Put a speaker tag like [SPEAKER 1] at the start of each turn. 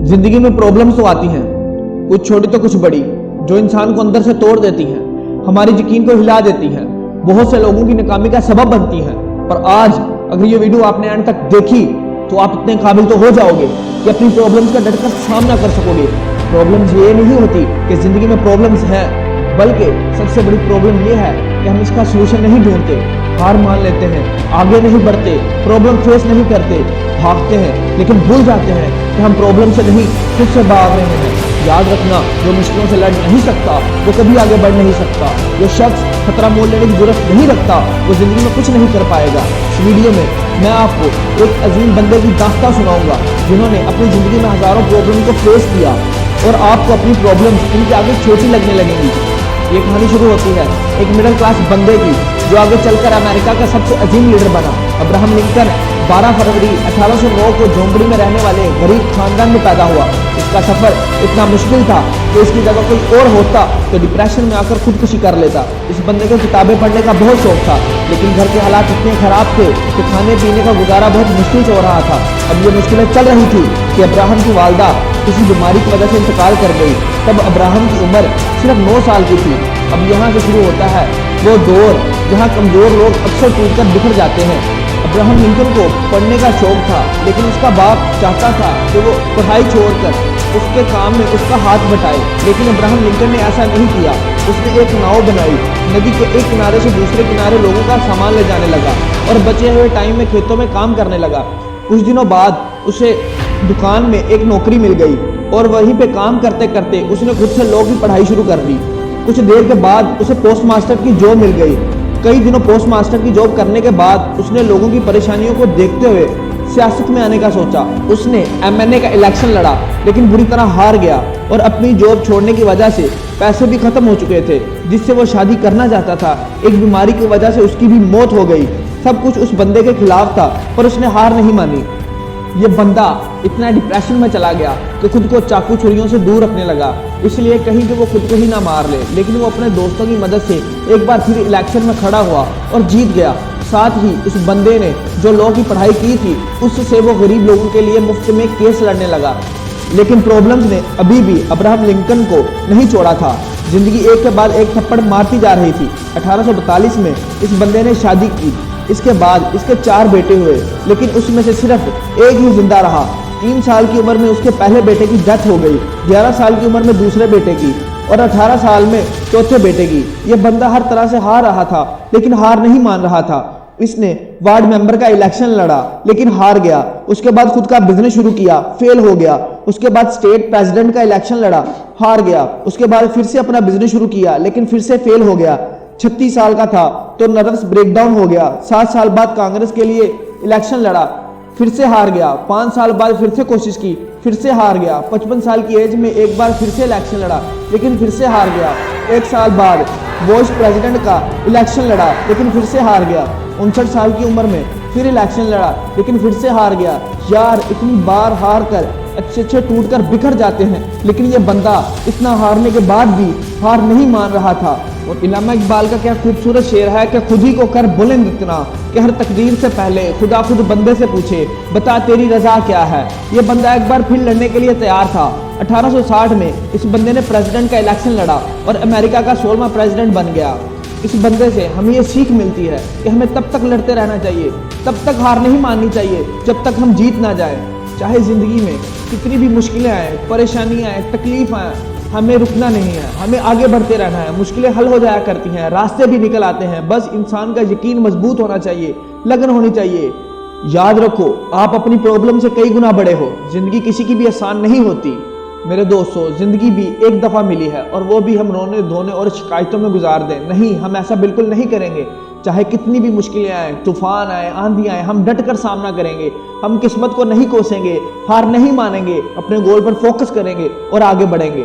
[SPEAKER 1] जिंदगी में प्रॉब्लम्स तो आती हैं, कुछ छोटी तो कुछ बड़ी, जो इंसान को अंदर से तोड़ देती हैं, हमारी यकीन को हिला देती हैं, बहुत से लोगों की नाकामी का सबब बनती हैं। पर आज अगर ये वीडियो आपने एंड तक देखी तो आप इतने काबिल तो हो जाओगे कि अपनी प्रॉब्लम्स का डटकर सामना कर सकोगे। प्रॉब्लम्स ये नहीं होती कि जिंदगी में प्रॉब्लम्स हैं, बल्कि सबसे बड़ी प्रॉब्लम ये है कि हम इसका सोल्यूशन नहीं ढूंढते, हार मान लेते हैं, आगे नहीं बढ़ते, प्रॉब्लम फेस नहीं करते, भागते हैं, लेकिन भूल जाते हैं कि हम प्रॉब्लम से नहीं खुद से भाग रहे हैं। याद रखना, जो मुश्किलों से लड़ नहीं सकता वो कभी आगे बढ़ नहीं सकता। जो शख्स खतरा मोल लेने की जरूरत नहीं रखता वो जिंदगी में कुछ नहीं कर पाएगा। इस वीडियो में मैं आपको एक अजीम बंदे की दास्तां सुनाऊंगा जिन्होंने अपनी जिंदगी में हजारों प्रॉब्लम को फेस किया और आपको अपनी प्रॉब्लम्स इनके आगे छोटी लगने लगेंगी। ये कहानी शुरू होती है एक मिडिल क्लास बंदे की जो आगे चलकर अमेरिका का सबसे अजीम लीडर बना। अब्राहम लिंकन 12 फरवरी 1809 को झोंपड़ी में रहने वाले गरीब खानदान में पैदा हुआ। इसका सफर इतना मुश्किल था कि इसकी जगह कोई और होता तो डिप्रेशन में आकर खुदकुशी कर लेता। इस बंदे को किताबें पढ़ने का बहुत शौक था, लेकिन घर के हालात इतने खराब थे कि खाने पीने का गुजारा बहुत मुश्किल से हो रहा था। अब ये मुश्किलें चल रही थी कि अब्राहम की वालदा किसी बीमारी की वजह से इंतकाल कर गई। तब अब्राहम की उम्र सिर्फ 9 साल की थी। अब यहाँ से शुरू होता है वो दौर जहाँ कमजोर लोग अक्सर टूटकर बिखर जाते हैं। अब्राहम लिंकन को पढ़ने का शौक था, लेकिन उसका बाप चाहता था कि वो पढ़ाई छोड़कर उसके काम में उसका हाथ बटाए, लेकिन अब्राहम लिंकन ने ऐसा नहीं किया। उसने एक नाव बनाई, नदी के एक किनारे से दूसरे किनारे लोगों का सामान ले जाने लगा और बचे हुए टाइम में खेतों में काम करने लगा। कुछ दिनों बाद उसे दुकान में एक नौकरी मिल गई और वहीं पे काम करते करते उसने खुद से लॉ की पढ़ाई शुरू कर दी। कुछ देर के बाद उसे पोस्ट मास्टर की जॉब मिल गई। कई दिनों पोस्ट मास्टर की जॉब करने के बाद उसने लोगों की परेशानियों को देखते हुए सियासत में आने का सोचा। उसने एमएनए का इलेक्शन लड़ा, लेकिन बुरी तरह हार गया और अपनी जॉब छोड़ने की वजह से पैसे भी खत्म हो चुके थे जिससे वो शादी करना चाहता था। एक बीमारी की वजह से उसकी भी मौत हो गई। सब कुछ उस बंदे के खिलाफ था, पर उसने हार नहीं मानी। ये बंदा इतना डिप्रेशन में चला गया कि खुद को चाकू छुरियों से दूर रखने लगा, इसलिए कहीं कि वो खुद को ही ना मार ले। लेकिन वो अपने दोस्तों की मदद से एक बार फिर इलेक्शन में खड़ा हुआ और जीत गया। साथ ही उस बंदे ने जो लॉ की पढ़ाई की थी उससे वो गरीब लोगों के लिए मुफ्त में केस लड़ने लगा। लेकिन प्रॉब्लम्स ने अभी भी अब्राहम लिंकन को नहीं छोड़ा था। जिंदगी एक के बाद एक थप्पड़ मारती जा रही थी। 1842 में इस बंदे ने शादी की। इसके बाद इसके 4 बेटे हुए, लेकिन उसमें से सिर्फ एक ही जिंदा रहा। 3 साल की उम्र में उसके पहले बेटे की डेथ हो गई, 11 साल की उम्र में दूसरे बेटे की और 18 साल में चौथे बेटे की। यह बंदा हर तरह से हार रहा था, लेकिन हार नहीं मान रहा था। इसने वार्ड मेंबर का इलेक्शन लड़ा, लेकिन हार गया। उसके बाद खुद का बिजनेस शुरू किया, फेल हो गया। उसके बाद स्टेट प्रेसिडेंट का इलेक्शन लड़ा, हार गया। उसके बाद फिर से अपना बिजनेस शुरू किया, लेकिन फिर से फेल हो गया। 36 साल का था तो नर्वस ब्रेकडाउन हो गया। 7 साल बाद कांग्रेस के लिए इलेक्शन लड़ा, फिर से हार गया। 5 साल बाद फिर से कोशिश की, फिर से हार गया। 55 साल की एज में एक बार फिर से इलेक्शन लड़ा, लेकिन फिर से हार गया। 1 साल बाद वाइस प्रेसिडेंट का इलेक्शन लड़ा, लेकिन फिर से हार गया। 59 साल की उम्र में फिर इलेक्शन लड़ा, लेकिन फिर से हार गया। यार, इतनी बार हार कर अच्छे टूट कर बिखर जाते हैं, लेकिन ये बंदा इतना हारने के बाद भी हार नहीं मान रहा था। और इल्लामा इकबाल का क्या खूबसूरत शेर है कि खुद ही को कर बुलंद इतना कि हर तकदीर से पहले खुदा खुद बंदे से पूछे बता तेरी रजा क्या है। ये बंदा एक बार फिर लड़ने के लिए तैयार था। 1860 में इस बंदे ने प्रेसिडेंट का इलेक्शन लड़ा और अमेरिका का 16वां प्रेसिडेंट बन गया। इस बंदे से हमें ये सीख मिलती है कि हमें तब तक लड़ते रहना चाहिए, तब तक हार नहीं माननी चाहिए जब तक हम जीत ना जाए। चाहे जिंदगी में कितनी भी मुश्किलें आए, परेशानियां आए, तकलीफ आए, हमें रुकना नहीं है, हमें आगे बढ़ते रहना है। मुश्किलें हल हो जाया करती हैं, रास्ते भी निकल आते हैं। बस इंसान का यकीन मजबूत होना चाहिए, लगन होनी चाहिए। याद रखो, आप अपनी प्रॉब्लम से कई गुना बड़े हो। जिंदगी किसी की भी आसान नहीं होती मेरे दोस्तों। जिंदगी भी एक दफा मिली है और वो भी हम रोने धोने और शिकायतों में गुजार दें। नहीं, हम ऐसा बिल्कुल नहीं करेंगे। चाहे कितनी भी मुश्किलें आए, तूफान आए, आंधी आए, हम डट कर सामना करेंगे। हम किस्मत को नहीं कोसेंगे, हार नहीं मानेंगे, अपने गोल पर फोकस करेंगे और आगे बढ़ेंगे।